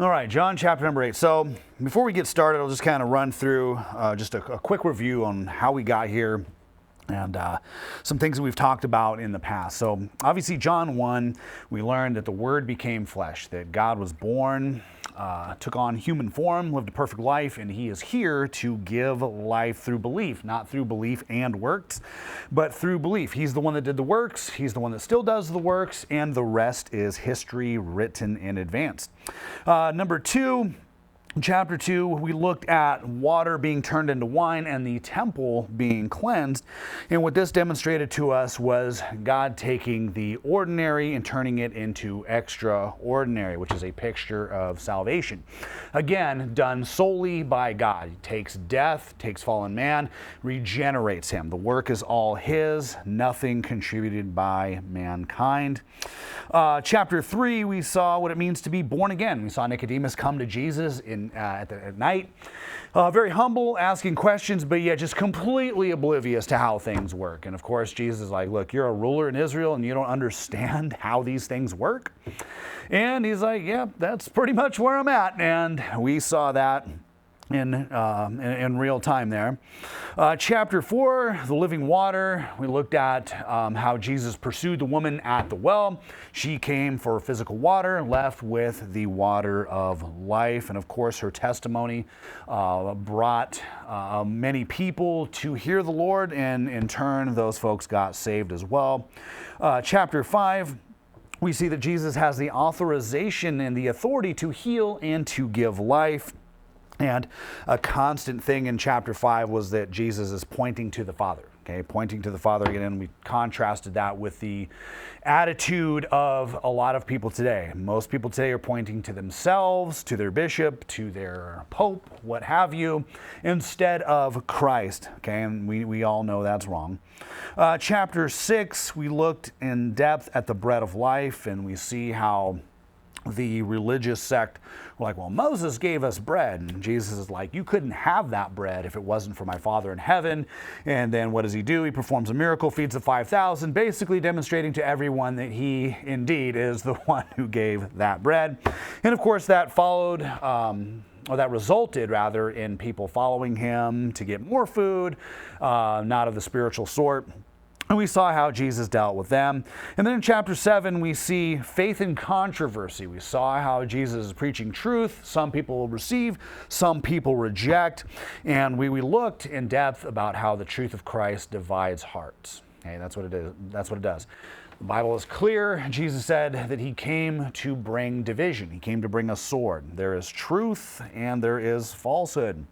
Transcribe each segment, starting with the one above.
All right, John chapter number 8. So before we get started, I'll just kind of run through just a quick review on how we got here and some things that we've talked about in the past. So obviously John 1, we learned that the Word became flesh, that God was born, took on human form, lived a perfect life, and he is here to give life through belief, not through belief and works, but through belief. He's the one that did the works, he's the one that still does the works, and the rest is history written in advance. Number 2, in chapter 2, we looked at water being turned into wine and the temple being cleansed. And what this demonstrated to us was God taking the ordinary and turning it into extraordinary, which is a picture of salvation. Again, done solely by God. He takes death, takes fallen man, regenerates him. The work is all his, nothing contributed by mankind. Chapter 3, we saw what it means to be born again. We saw Nicodemus come to Jesus at night. Very humble, asking questions, but yet just completely oblivious to how things work. And of course, Jesus is like, look, you're a ruler in Israel and you don't understand how these things work. And he's like, yeah, that's pretty much where I'm at. And we saw that in real time there. Chapter 4, the living water. We looked at how Jesus pursued the woman at the well. She came for physical water, left with the water of life. And of course, her testimony brought many people to hear the Lord, and in turn, those folks got saved as well. Chapter 5, we see that Jesus has the authorization and the authority to heal and to give life. And a constant thing in chapter 5 was that Jesus is pointing to the Father. Okay, pointing to the Father again, and we contrasted that with the attitude of a lot of people today. Most people today are pointing to themselves, to their bishop, to their pope, what have you, instead of Christ. Okay, and we all know that's wrong. Chapter 6, we looked in depth at the bread of life, and we see how the religious sect were like, well, Moses gave us bread. And Jesus is like, you couldn't have that bread if it wasn't for my Father in heaven. And then what does he do? He performs a miracle, feeds the 5,000, basically demonstrating to everyone that he indeed is the one who gave that bread. And of course, that followed, or that resulted rather, in people following him to get more food, not of the spiritual sort. And we saw how Jesus dealt with them. And then in chapter 7, we see faith and controversy. We saw how Jesus is preaching truth. Some people will receive, some people reject. And we looked in depth about how the truth of Christ divides hearts. Okay, that's what it is. That's what it does. The Bible is clear. Jesus said that he came to bring division. He came to bring a sword. There is truth and there is falsehood.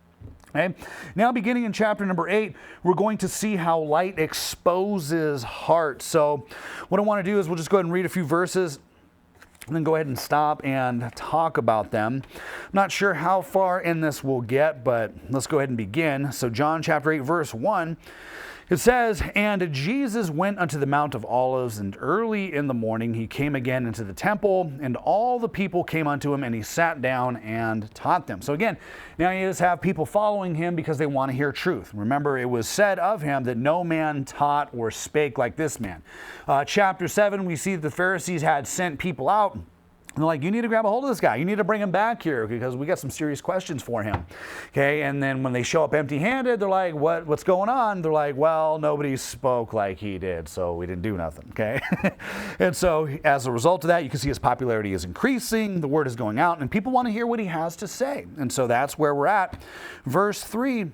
Okay. Now beginning in chapter number 8, we're going to see how light exposes hearts. So what I want to do is we'll just go ahead and read a few verses and then go ahead and stop and talk about them. I'm not sure how far in this we'll get, but let's go ahead and begin. So John chapter 8 verse 1. It says, and Jesus went unto the Mount of Olives, and early in the morning he came again into the temple, and all the people came unto him, and he sat down and taught them. So again, now you just have people following him because they want to hear truth. Remember, it was said of him that no man taught or spake like this man. Chapter 7, we see that the Pharisees had sent people out. And they're like, you need to grab a hold of this guy. You need to bring him back here because we got some serious questions for him. Okay, and then when they show up empty-handed, they're like, what's going on? They're like, well, nobody spoke like he did, so we didn't do nothing, okay? And so as a result of that, you can see his popularity is increasing, the word is going out, and people want to hear what he has to say. And so that's where we're at. Verse 3.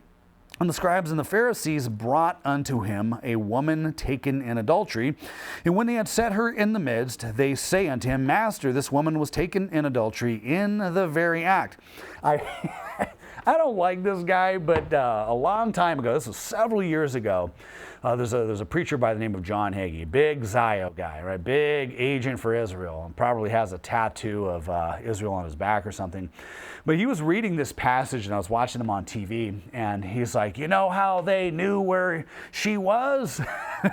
And the scribes and the Pharisees brought unto him a woman taken in adultery. And when they had set her in the midst, they say unto him, Master, this woman was taken in adultery in the very act. I don't like this guy, but a long time ago, this was several years ago, there's a preacher by the name of John Hagee, big Zio guy, right? Big agent for Israel, and probably has a tattoo of Israel on his back or something. But he was reading this passage, and I was watching him on TV, and he's like, you know how they knew where she was?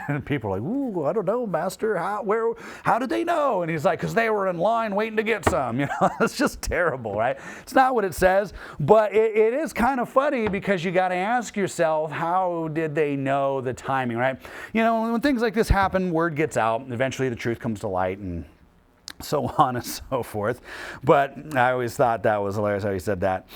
And people are like, ooh, I don't know, Master. How did they know? And he's like, because they were in line waiting to get some. You know, it's just terrible, right? It's not what it says, but it is kind of funny because you got to ask yourself, how did they know the timing, right? You know, when things like this happen, word gets out, and eventually the truth comes to light, and so on and so forth. But I always thought that was hilarious how he said that.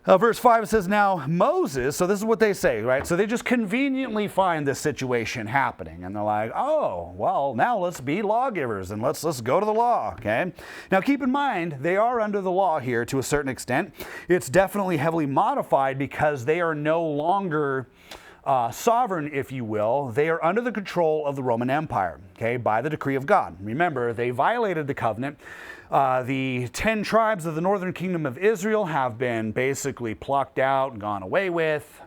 Verse 5 says, now Moses, so this is what they say, right? So they just conveniently find this situation happening. And they're like, oh, well, now let's be lawgivers and let's go to the law, okay? Now keep in mind, they are under the law here to a certain extent. It's definitely heavily modified because they are no longer sovereign, if you will. They are under the control of the Roman Empire, okay, by the decree of God. Remember, they violated the covenant. The 10 tribes of the northern kingdom of Israel have been basically plucked out and gone away with.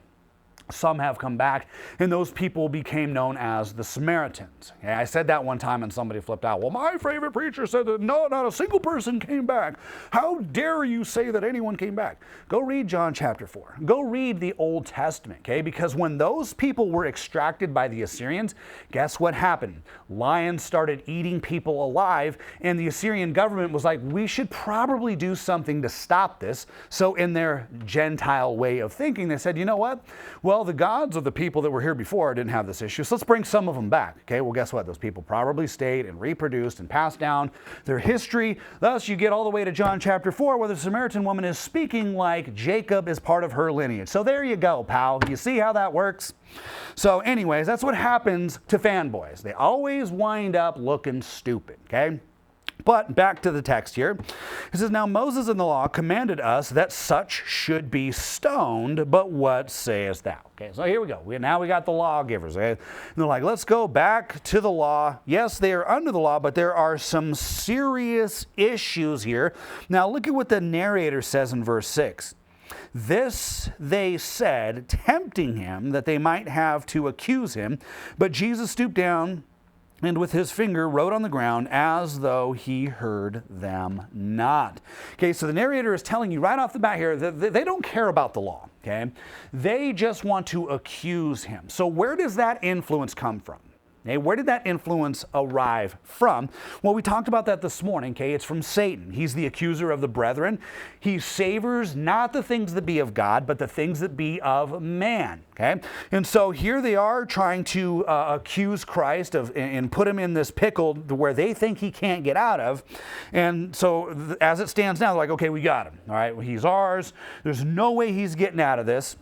Some have come back, and those people became known as the Samaritans. Okay, I said that one time and somebody flipped out. Well, my favorite preacher said that no, not a single person came back. How dare you say that anyone came back? Go read John chapter 4. Go read the Old Testament, okay? Because when those people were extracted by the Assyrians, guess what happened? Lions started eating people alive, and the Assyrian government was like, we should probably do something to stop this. So in their Gentile way of thinking, they said, you know what? Well, the gods of the people that were here before didn't have this issue, so let's bring some of them back. Okay, well, guess what? Those people probably stayed and reproduced and passed down their history. Thus, you get all the way to John chapter 4, where the Samaritan woman is speaking like Jacob is part of her lineage. So there you go, pal. You see how that works? So anyways, that's what happens to fanboys. They always wind up looking stupid, okay? But back to the text here. It says, now Moses in the law commanded us that such should be stoned, but what sayest thou? Okay, so here we go. Now we got the lawgivers. Okay? And they're like, let's go back to the law. Yes, they are under the law, but there are some serious issues here. Now look at what the narrator says in verse 6. This they said, tempting him that they might have to accuse him. But Jesus stooped down and with his finger wrote on the ground as though he heard them not. Okay, so the narrator is telling you right off the bat here that they don't care about the law, okay? They just want to accuse him. So where does that influence come from? Okay, where did that influence arrive from? Well, we talked about that this morning, okay? It's from Satan. He's the accuser of the brethren. He savors not the things that be of God, but the things that be of man, okay? And so here they are trying to accuse Christ of and put him in this pickle where they think he can't get out of. And so as it stands now, they're like, okay, we got him, all right? He's ours. There's no way he's getting out of this.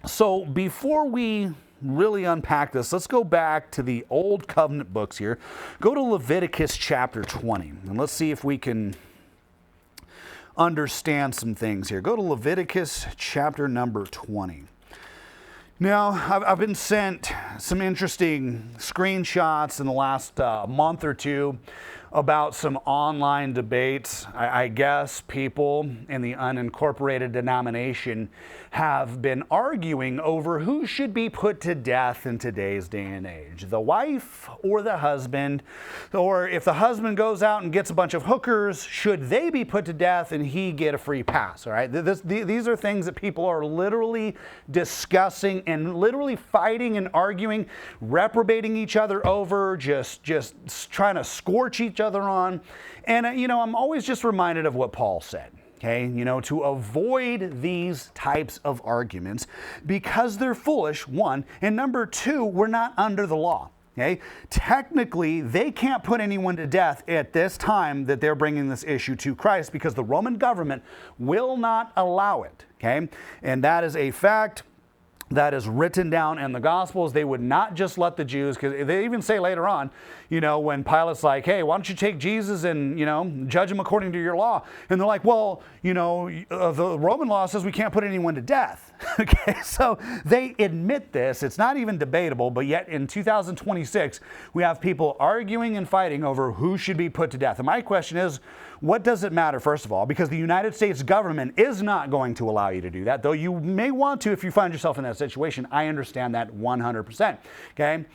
So before we really unpack this, let's go back to the Old Covenant books here. Go to Leviticus chapter 20, and let's see if we can understand some things here. Go to Leviticus chapter number 20. Now, I've been sent some interesting screenshots in the last month or two about some online debates. I guess people in the unincorporated denomination have been arguing over who should be put to death in today's day and age, the wife or the husband, or if the husband goes out and gets a bunch of hookers, should they be put to death and he get a free pass, all right? These are things that people are literally discussing and literally fighting and arguing, reprobating each other over, just trying to scorch each other on. And, I'm always just reminded of what Paul said. Okay, to avoid these types of arguments because they're foolish, one, and number two, we're not under the law. Okay, technically, they can't put anyone to death at this time that they're bringing this issue to Christ because the Roman government will not allow it. Okay, and that is a fact. That is written down in the Gospels. They would not just let the Jews, because they even say later on, when Pilate's like, hey, why don't you take Jesus and, judge him according to your law? And they're like, well, the Roman law says we can't put anyone to death. Okay, so they admit this. It's not even debatable, but yet in 2026, we have people arguing and fighting over who should be put to death. And my question is, what does it matter, first of all? Because the United States government is not going to allow you to do that, though you may want to if you find yourself in that situation. I understand that 100%, okay?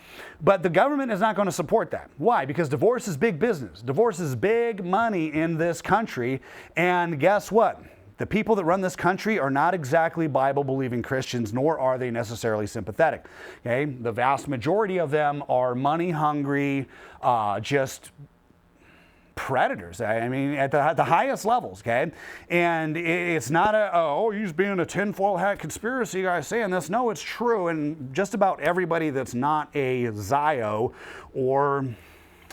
But the government is not going to support that. Why? Because divorce is big business. Divorce is big money in this country, and guess what? The people that run this country are not exactly Bible-believing Christians, nor are they necessarily sympathetic, okay? The vast majority of them are money-hungry, just predators. I mean, at the highest levels, okay? And it's not he's being a tinfoil hat conspiracy guy saying this. No, it's true. And just about everybody that's not a Zio or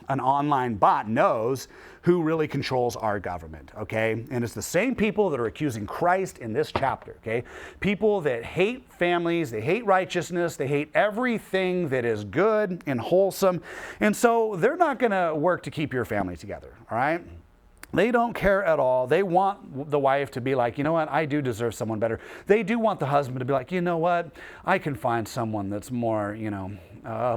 an online bot knows who really controls our government, okay? And it's the same people that are accusing Christ in this chapter, okay? People that hate families, they hate righteousness, they hate everything that is good and wholesome. And so they're not going to work to keep your family together, all right? They don't care at all. They want the wife to be like, you know what, I do deserve someone better. They do want the husband to be like, you know what, I can find someone that's more,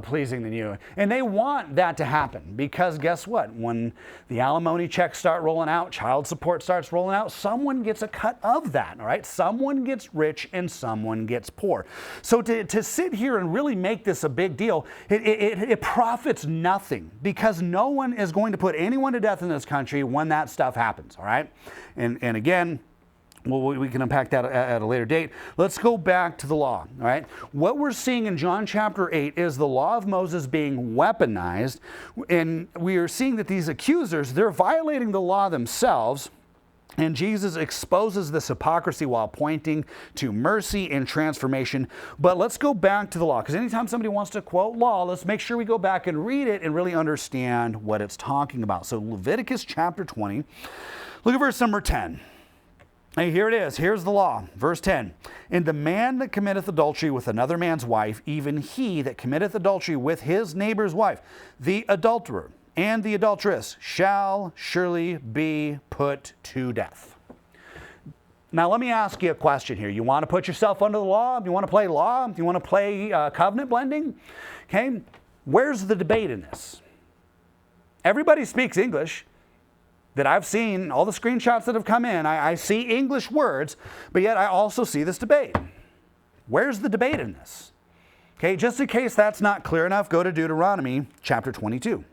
pleasing than you. And they want that to happen because guess what? When the alimony checks start rolling out, child support starts rolling out, someone gets a cut of that, all right? Someone gets rich and someone gets poor. So to sit here and really make this a big deal, it profits nothing because no one is going to put anyone to death in this country when that stuff happens, all right? And again, well, we can unpack that at a later date. Let's go back to the law, all right? What we're seeing in John chapter 8 is the law of Moses being weaponized, and we are seeing that these accusers, they're violating the law themselves, and Jesus exposes this hypocrisy while pointing to mercy and transformation. But let's go back to the law, because anytime somebody wants to quote law, let's make sure we go back and read it and really understand what it's talking about. So Leviticus chapter 20, look at verse number 10. Hey, here it is. Here's the law. Verse 10. And the man that committeth adultery with another man's wife, even he that committeth adultery with his neighbor's wife, the adulterer and the adulteress shall surely be put to death. Now, let me ask you a question here. You want to put yourself under the law? You want to play law? You want to play covenant blending? Okay. Where's the debate in this? Everybody speaks English. That I've seen, all the screenshots that have come in, I see English words, but yet I also see this debate. Where's the debate in this? Okay, just in case that's not clear enough, go to Deuteronomy chapter 22.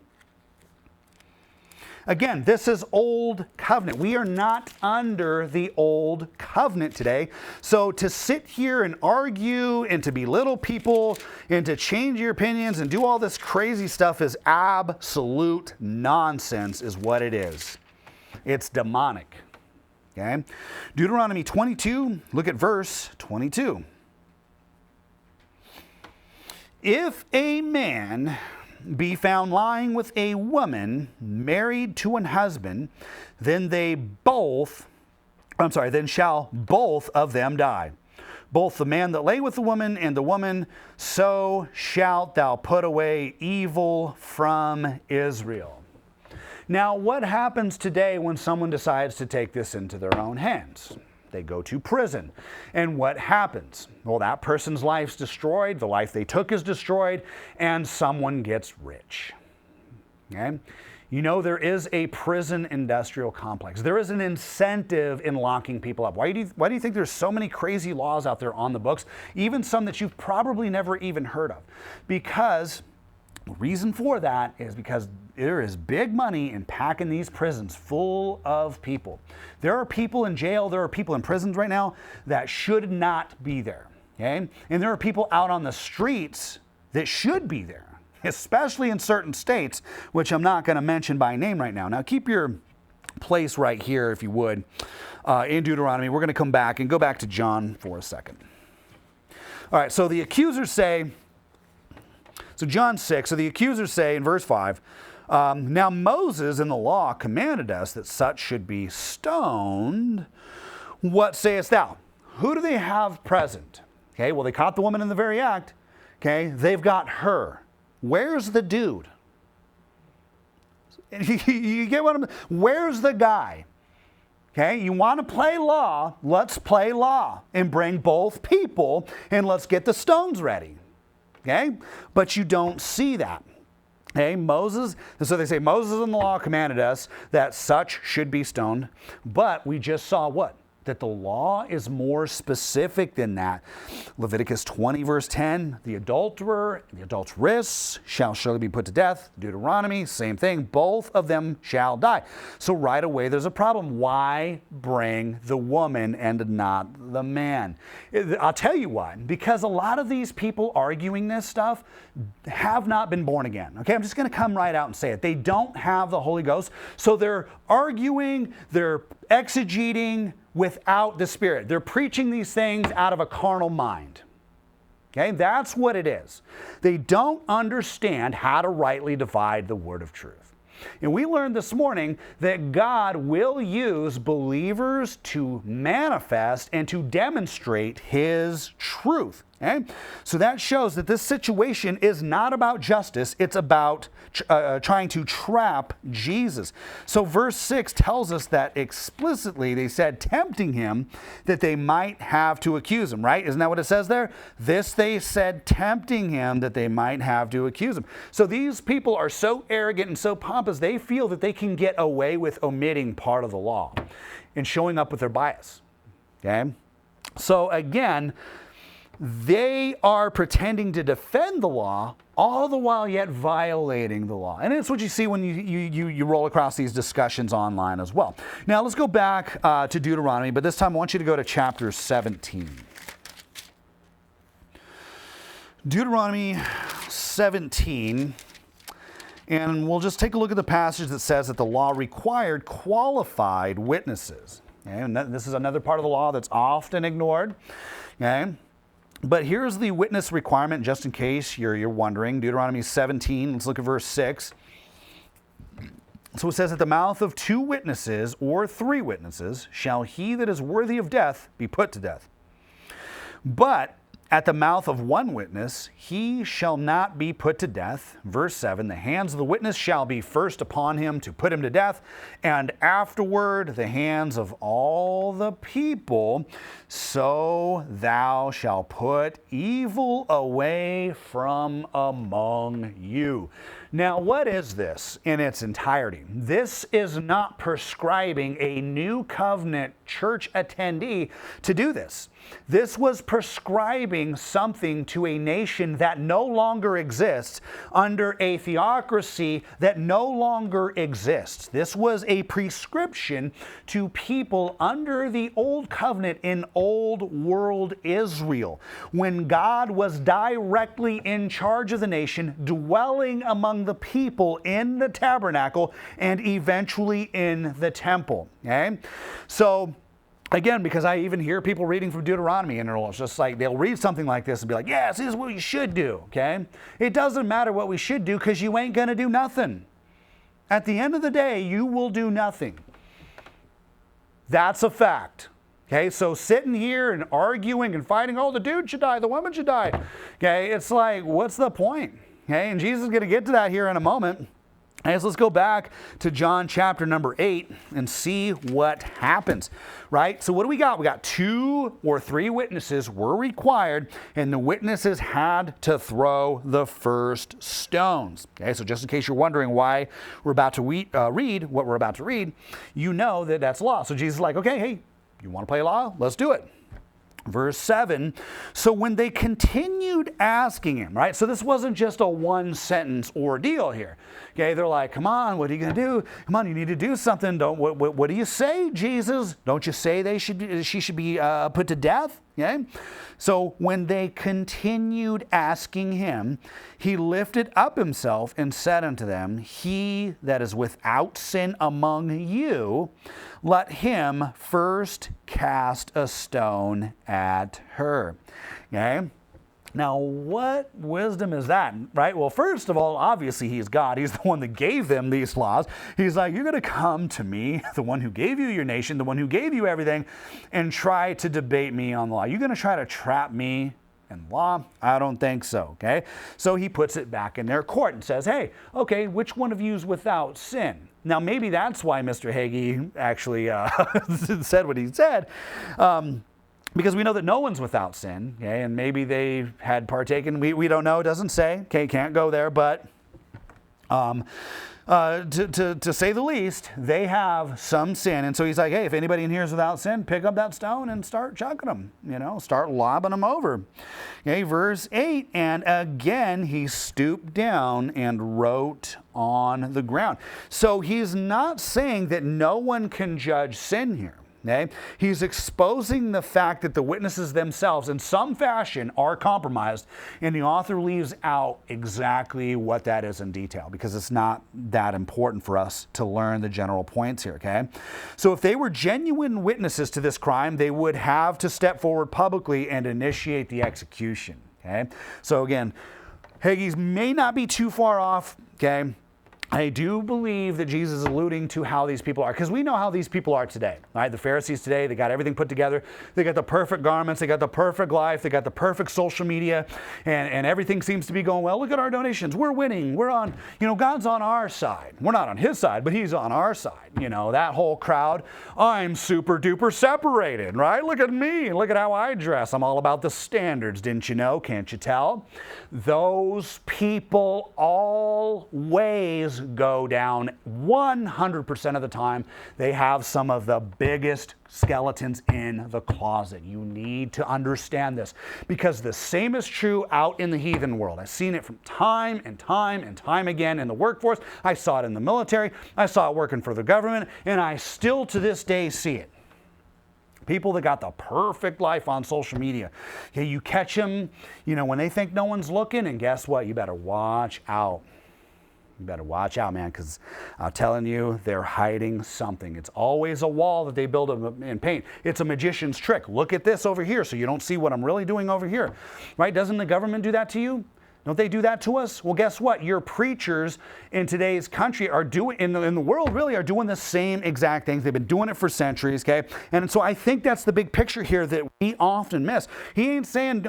Again, this is old covenant. We are not under the old covenant today. So to sit here and argue and to belittle people and to change your opinions and do all this crazy stuff is absolute nonsense is what it is. It's demonic. Okay? Deuteronomy 22, look at verse 22. If a man be found lying with a woman married to an husband, then shall both of them die. Both the man that lay with the woman and the woman, so shalt thou put away evil from Israel. Now, what happens today when someone decides to take this into their own hands? They go to prison. And what happens? Well, that person's life's destroyed, the life they took is destroyed, and someone gets rich. Okay? You know, there is a prison industrial complex. There is an incentive in locking people up. Why do you think there's so many crazy laws out there on the books, even some that you've probably never even heard of? Because the reason for that is because there is big money in packing these prisons full of people. There are people in jail, there are people in prisons right now that should not be there. Okay? And there are people out on the streets that should be there, especially in certain states, which I'm not going to mention by name right now. Now, keep your place right here, if you would, in Deuteronomy. We're going to come back and go back to John for a second. All right, so the accusers say, so John 6, so the accusers say in verse 5, now Moses in the law commanded us that such should be stoned. What sayest thou? Who do they have present? Okay, well, they caught the woman in the very act. Okay, they've got her. Where's the dude? You get what I'm... Where's the guy? Okay, you want to play law, let's play law and bring both people and let's get the stones ready. Okay, but you don't see that. Okay, Moses, so they say Moses in the law commanded us that such should be stoned, but we just saw what? That the law is more specific than that. Leviticus 20 verse 10, the adulterer and the adulteress shall surely be put to death. Deuteronomy, same thing, both of them shall die. So right away there's a problem. Why bring the woman and not the man? I'll tell you why. Because a lot of these people arguing this stuff have not been born again. Okay, I'm just going to come right out and say it. They don't have the Holy Ghost, so they're arguing, they're exegeting without the Spirit. They're preaching these things out of a carnal mind. Okay, that's what it is. They don't understand how to rightly divide the word of truth. And we learned this morning that God will use believers to manifest and to demonstrate His truth. Okay? So that shows that this situation is not about justice, it's about trying to trap Jesus. So verse 6 tells us that explicitly they said, tempting him that they might have to accuse him, right? Isn't that what it says there? This they said, tempting him that they might have to accuse him. So these people are so arrogant and so pompous, they feel that they can get away with omitting part of the law and showing up with their bias. Okay? So again, they are pretending to defend the law, all the while yet violating the law. And it's what you see when you roll across these discussions online as well. Now let's go back to Deuteronomy, but this time I want you to go to chapter 17. Deuteronomy 17, and we'll just take a look at the passage that says that the law required qualified witnesses. Okay? And this is another part of the law that's often ignored. Okay? But here's the witness requirement, just in case you're wondering. Deuteronomy 17, let's look at verse 6. So it says, at the mouth of 2 witnesses or 3 witnesses shall he that is worthy of death be put to death. But at the mouth of 1 witness he shall not be put to death. Verse 7, the hands of the witness shall be first upon him to put him to death, and afterward the hands of all the people. So thou shalt put evil away from among you. Now, what is this in its entirety? This is not prescribing a new covenant church attendee to do this. This was prescribing something to a nation that no longer exists, under a theocracy that no longer exists. This was a prescription to people under the old covenant in old world Israel, when God was directly in charge of the nation, dwelling among the people in the tabernacle and eventually in the temple. Okay? So again, because I even hear people reading from Deuteronomy, and it's just like they'll read something like this and be like, yes, this is what you should do. Okay? It doesn't matter what we should do, because you ain't going to do nothing. At the end of the day, you will do nothing. That's a fact. Okay, so sitting here and arguing and fighting, oh, the dude should die, the woman should die. Okay, it's like, what's the point? Okay, and Jesus is going to get to that here in a moment. Okay, so let's go back to John chapter number 8 and see what happens, right? So what do we got? We got 2 or 3 witnesses were required, and the witnesses had to throw the first stones. Okay, so just in case you're wondering why we're about to read what we're about to read, you know that that's law. So Jesus is like, okay, hey, you want to play law? Let's do it. Verse 7, so when they continued asking him, right? So this wasn't just a one-sentence ordeal here. Okay, they're like, come on, what are you going to do? Come on, you need to do something. What do you say, Jesus? Don't you say she should be put to death? Okay? So when they continued asking him, he lifted up himself and said unto them, he that is without sin among you, let him first cast a stone at her. Okay? Now, what wisdom is that, right? Well, first of all, obviously he's God. He's the one that gave them these laws. He's like, you're going to come to me, the one who gave you your nation, the one who gave you everything, and try to debate me on the law. You're going to try to trap me in law? I don't think so, okay? So he puts it back in their court and says, hey, okay, which one of you is without sin? Now, maybe that's why Mr. Hagee actually said what he said. Because we know that no one's without sin, okay? And maybe they had partaken. We don't know. It doesn't say. Okay, can't go there. But to say the least, they have some sin. And so he's like, hey, if anybody in here is without sin, pick up that stone and start chucking them. Start lobbing them over. Okay, verse 8, and again he stooped down and wrote on the ground. So he's not saying that no one can judge sin here. Okay? He's exposing the fact that the witnesses themselves in some fashion are compromised, and the author leaves out exactly what that is in detail, because it's not that important for us to learn the general points here. Okay? So if they were genuine witnesses to this crime, they would have to step forward publicly and initiate the execution. Okay? So again, Hagee's may not be too far off. Okay? I do believe that Jesus is alluding to how these people are, because we know how these people are today, right? The Pharisees today, they got everything put together. They got the perfect garments. They got the perfect life. They got the perfect social media, and everything seems to be going well. Look at our donations. We're winning. We're on, God's on our side. We're not on his side, but he's on our side. That whole crowd. I'm super duper separated, right? Look at me. Look at how I dress. I'm all about the standards, didn't you know? Can't you tell? Those people always go down 100% of the time. They have some of the biggest skeletons in the closet. You need to understand this, because the same is true out in the heathen world. I've seen it from time and time and time again in the workforce. I saw it in the military. I saw it working for the government, and I still to this day see it. People that got the perfect life on social media. Okay, you catch them, when they think no one's looking, and guess what? You better watch out. You better watch out, man, because I'm telling you, they're hiding something. It's always a wall that they build in paint. It's a magician's trick. Look at this over here so you don't see what I'm really doing over here. Right? Doesn't the government do that to you? Don't they do that to us? Well, guess what? Your preachers in today's country are doing, in the world really, are doing the same exact things. They've been doing it for centuries, okay? And so I think that's the big picture here that we often miss. He ain't saying,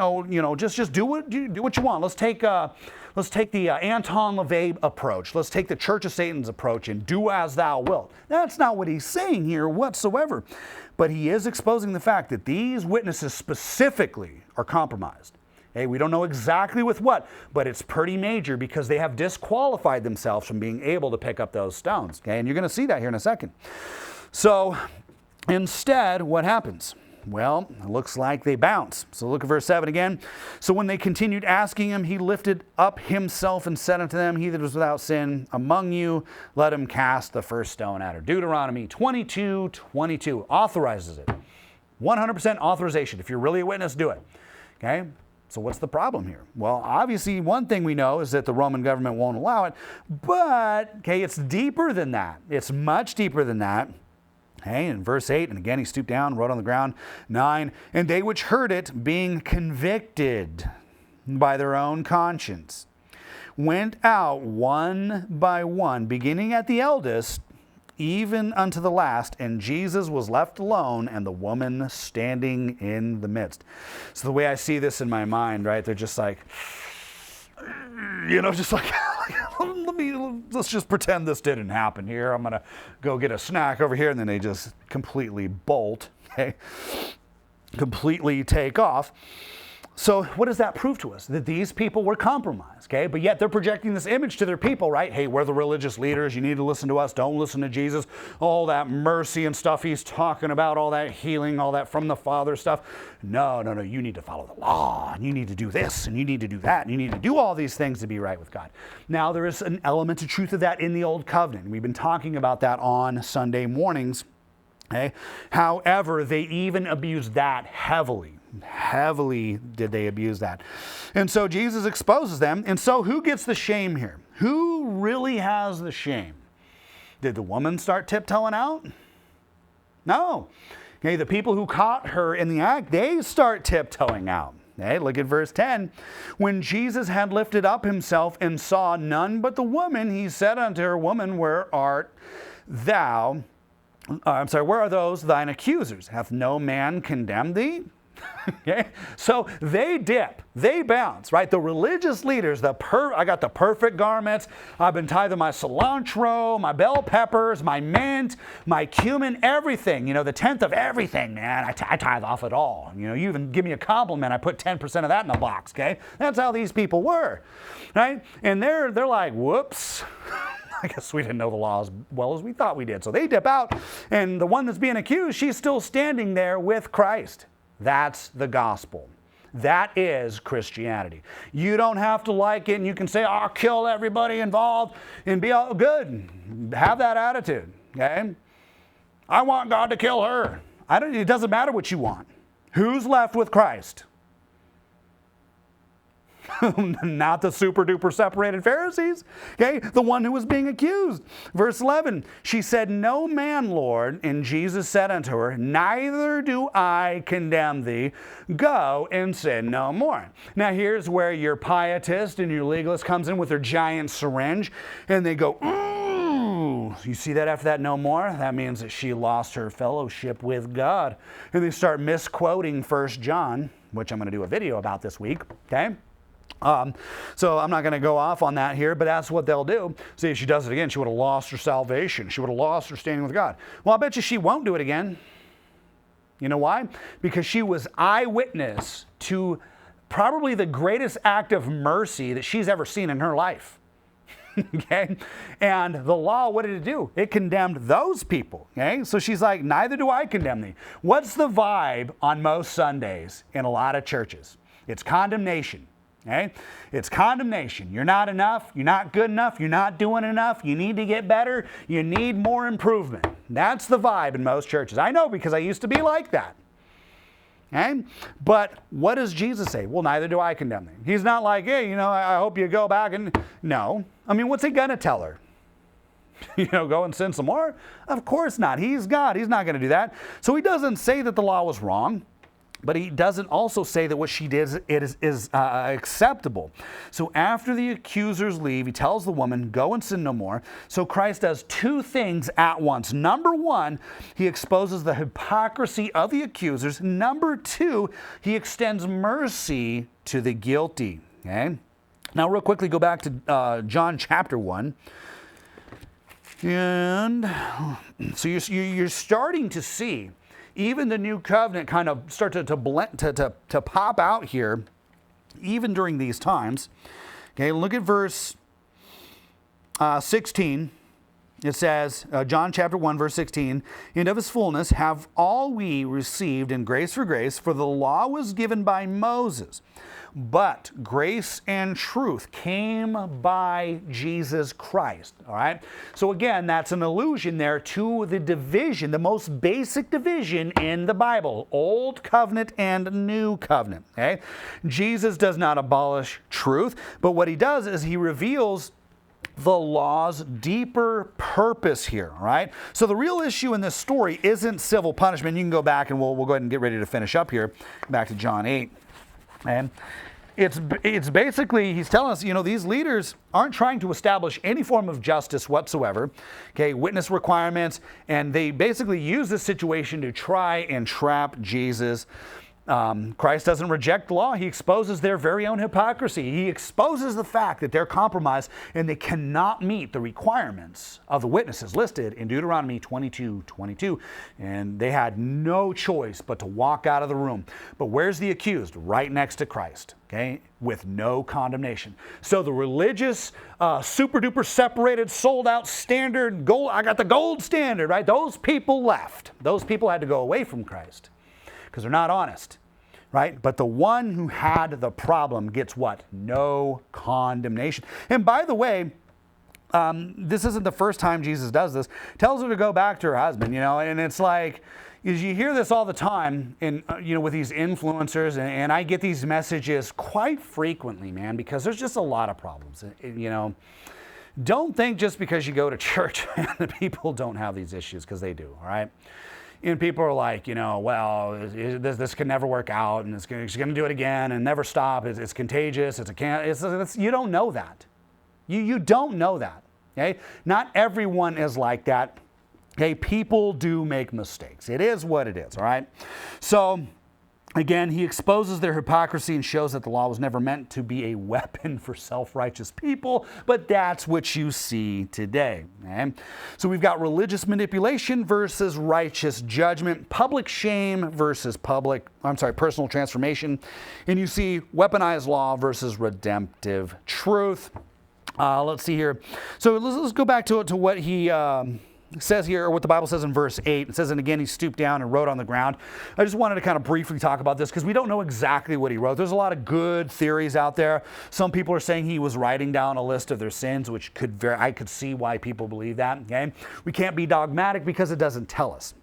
just do what you want. Let's take the Anton LaVey approach. Let's take the Church of Satan's approach and do as thou wilt. That's not what he's saying here whatsoever. But he is exposing the fact that these witnesses specifically are compromised. Hey, we don't know exactly with what, but it's pretty major, because they have disqualified themselves from being able to pick up those stones. Okay, and you're going to see that here in a second. So instead, what happens? Well, it looks like they bounce. So look at verse 7 again. So when they continued asking him, he lifted up himself and said unto them, he that is without sin among you, let him cast the first stone at her. Deuteronomy 22:22 authorizes it. 100% authorization. If you're really a witness, do it. Okay? So what's the problem here? Well, obviously, one thing we know is that the Roman government won't allow it, but, it's deeper than that. It's much deeper than that. Okay, in verse 8, and again he stooped down, wrote on the ground. 9, and they which heard it, being convicted by their own conscience, went out one by one, beginning at the eldest, even unto the last, and Jesus was left alone, and the woman standing in the midst. So the way I see this in my mind, right, they're just like, just like, let's just pretend this didn't happen here. I'm going to go get a snack over here, and then they just completely bolt, okay, completely take off. So what does that prove to us? That these people were compromised, okay? But yet they're projecting this image to their people, right? Hey, we're the religious leaders. You need to listen to us. Don't listen to Jesus. All that mercy and stuff he's talking about, all that healing, all that from the Father stuff. No. You need to follow the law, and you need to do this, and you need to do that, and you need to do all these things to be right with God. Now, there is an element of truth of that in the Old Covenant. We've been talking about that on Sunday mornings. Okay? However, they even abused that heavily. Heavily did they abuse that. And so Jesus exposes them. And so who gets the shame here? Who really has the shame? Did the woman start tiptoeing out? No. Okay, the people who caught her in the act, they start tiptoeing out. Okay, look at verse 10. When Jesus had lifted up himself and saw none but the woman, he said unto her, Woman, where art thou? Where are those thine accusers? Hath no man condemned thee? Okay, so they dip, they bounce, right? The religious leaders, I got the perfect garments. I've been tithing my cilantro, my bell peppers, my mint, my cumin, everything. The 10th of everything, man. I tithe off it all. You even give me a compliment, I put 10% of that in a box. Okay, that's how these people were, right? And they're like, whoops. I guess we didn't know the law as well as we thought we did. So they dip out, and the one that's being accused, she's still standing there with Christ. That's the gospel. That is Christianity. You don't have to like it, and you can say, I'll kill everybody involved and be all good. Have that attitude, okay? I want God to kill her. It doesn't matter what you want. Who's left with Christ? Not the super duper separated Pharisees, okay? The one who was being accused. Verse 11, she said, "No man, Lord." And Jesus said unto her, "Neither do I condemn thee. Go and sin no more." Now here's where your pietist and your legalist comes in with their giant syringe, and they go, "Ooh." You see that after that, "no more"? That means that she lost her fellowship with God. And they start misquoting 1 John, which I'm going to do a video about this week, okay? So I'm not going to go off on that here, but that's what they'll do. See, if she does it again, she would have lost her salvation. She would have lost her standing with God. Well, I bet you she won't do it again. You know why? Because she was eyewitness to probably the greatest act of mercy that she's ever seen in her life. Okay? And the law, what did it do? It condemned those people. Okay? So she's like, "Neither do I condemn thee." What's the vibe on most Sundays in a lot of churches? It's condemnation. Okay? It's condemnation. You're not enough. You're not good enough. You're not doing enough. You need to get better. You need more improvement. That's the vibe in most churches. I know, because I used to be like that. Okay? But what does Jesus say? Well, neither do I condemn thee. He's not like, "Hey, I hope you go back and..." No. I mean, what's he going to tell her? Go and sin some more? Of course not. He's God. He's not going to do that. So he doesn't say that the law was wrong. But he doesn't also say that what she did is acceptable. So after the accusers leave, he tells the woman, "Go and sin no more." So Christ does two things at once. Number one, he exposes the hypocrisy of the accusers. Number two, he extends mercy to the guilty. Okay? Now, real quickly, go back to John chapter 1. And so you're starting to see even the new covenant kind of start to blend, to pop out here, even during these times. Okay, look at verse 16. It says, John chapter 1, verse 16, "And of his fullness have all we received in grace for grace, for the law was given by Moses. But grace and truth came by Jesus Christ." All right? So again, that's an allusion there to the division, the most basic division in the Bible, Old Covenant and New Covenant. Okay? Jesus does not abolish truth, but what he does is he reveals the law's deeper purpose here, right? So the real issue in this story isn't civil punishment. You can go back and we'll go ahead and get ready to finish up here, back to John 8. And it's basically, he's telling us, these leaders aren't trying to establish any form of justice whatsoever, okay, witness requirements, and they basically use this situation to try and trap Jesus. Christ doesn't reject the law. He exposes their very own hypocrisy. He exposes the fact that they're compromised and they cannot meet the requirements of the witnesses listed in Deuteronomy 22:22. And they had no choice but to walk out of the room. But where's the accused? Right next to Christ, okay, with no condemnation. So the religious, super duper separated, sold out standard, gold, I got the gold standard, right? Those people left. Those people had to go away from Christ because they're not honest. Right? But the one who had the problem gets what? No condemnation. And by the way, this isn't the first time Jesus does this. Tells her to go back to her husband, and it's like, you hear this all the time in, with these influencers, and I get these messages quite frequently, man, because there's just a lot of problems. Don't think just because you go to church that people don't have these issues, because they do, all right? And people are like, well, this can never work out, and she's going to do it again and never stop. It's contagious. You don't know that. You don't know that. Okay? Not everyone is like that. Okay? People do make mistakes. It is what it is. All right? So, again, he exposes their hypocrisy and shows that the law was never meant to be a weapon for self-righteous people, but that's what you see today. Okay? So we've got religious manipulation versus righteous judgment, public shame versus personal transformation, and you see weaponized law versus redemptive truth. Let's see here. So let's go back to what he says here, or what the Bible says in verse 8. It says, "And again he stooped down and wrote on the ground." I just wanted to kind of briefly talk about this because we don't know exactly what he wrote. There's a lot of good theories out there. Some people are saying he was writing down a list of their sins, which I could see why people believe that. Okay? We can't be dogmatic because it doesn't tell us.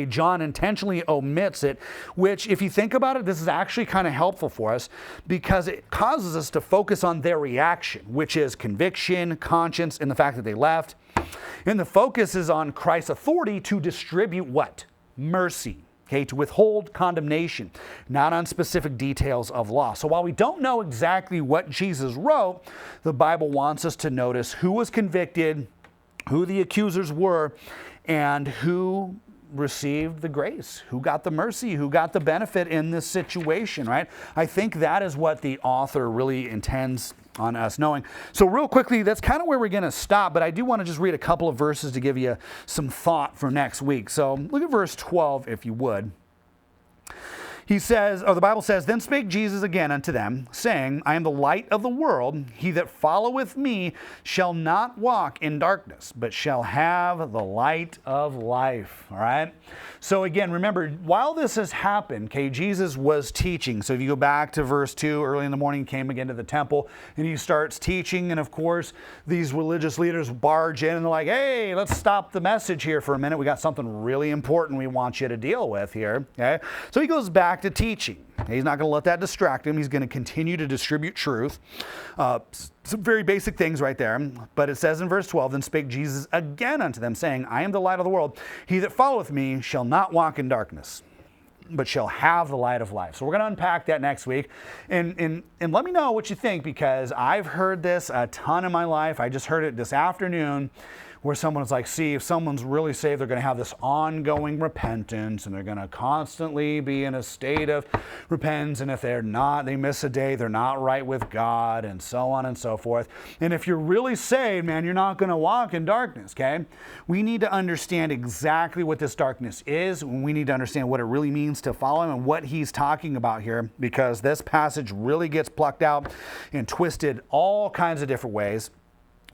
John intentionally omits it, which if you think about it, this is actually kind of helpful for us because it causes us to focus on their reaction, which is conviction, conscience, and the fact that they left. And the focus is on Christ's authority to distribute what? Mercy. Okay, to withhold condemnation, not on specific details of law. So while we don't know exactly what Jesus wrote, the Bible wants us to notice who was convicted, who the accusers were, and who received the grace, who got the mercy, who got the benefit in this situation, right? I think that is what the author really intends on us knowing. So real quickly, that's kind of where we're going to stop, but I do want to just read a couple of verses to give you some thought for next week. So look at verse 12, if you would. He says, or the Bible says, Then spake Jesus again unto them, saying, I am the light of the world. He that followeth me shall not walk in darkness, but shall have the light of life. All right? So again, remember, while this has happened, okay, Jesus was teaching. So if you go back to verse 2, early in the morning, he came again to the temple, and he starts teaching. And of course, these religious leaders barge in, and they're like, hey, let's stop the message here for a minute. We got something really important we want you to deal with here. Okay? So he goes back to teaching. He's not going to let that distract him. He's going to continue to distribute truth. Some very basic things right there. But it says in verse 12, Then spake Jesus again unto them, saying, I am the light of the world. He that followeth me shall not walk in darkness, but shall have the light of life. So we're going to unpack that next week. And let me know what you think, because I've heard this a ton in my life. I just heard it this afternoon, where someone's like, see, if someone's really saved, they're going to have this ongoing repentance, and they're going to constantly be in a state of repentance, and if they're not, they miss a day, they're not right with God, and so on and so forth. And if you're really saved, man, you're not going to walk in darkness, okay? We need to understand exactly what this darkness is, and we need to understand what it really means to follow him and what he's talking about here, because this passage really gets plucked out and twisted all kinds of different ways.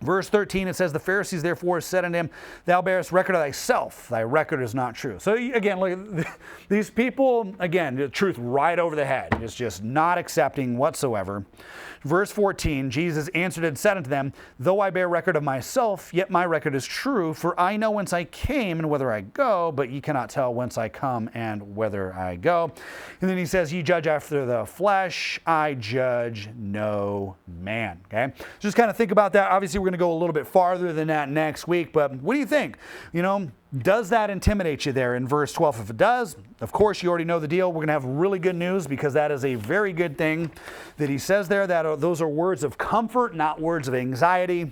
Verse 13, it says, The Pharisees therefore said unto him, Thou bearest record of thyself, thy record is not true. So again, look, these people, again, the truth right over the head. It's just not accepting whatsoever. Verse 14, Jesus answered and said unto them, Though I bear record of myself, yet my record is true, for I know whence I came and whither I go, but ye cannot tell whence I come and whither I go. And then he says, Ye judge after the flesh, I judge no man. Okay? Just kind of think about that. Obviously, we're going to go a little bit farther than that next week, but what do you think? You know, does that intimidate you there in verse 12? If it does, of course, you already know the deal. We're going to have really good news, because that is a very good thing that he says there, that those are words of comfort, not words of anxiety.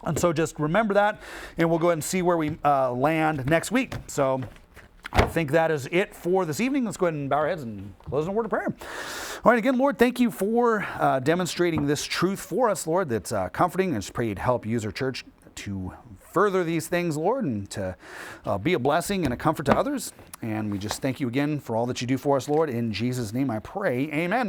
And so just remember that, and we'll go ahead and see where we land next week. So I think that is it for this evening. Let's go ahead and bow our heads and close in a word of prayer. All right, again, Lord, thank you for demonstrating this truth for us, Lord, that's comforting. I just pray you'd help use our church to further these things, Lord, and to be a blessing and a comfort to others. And we just thank you again for all that you do for us, Lord. In Jesus' name I pray, amen.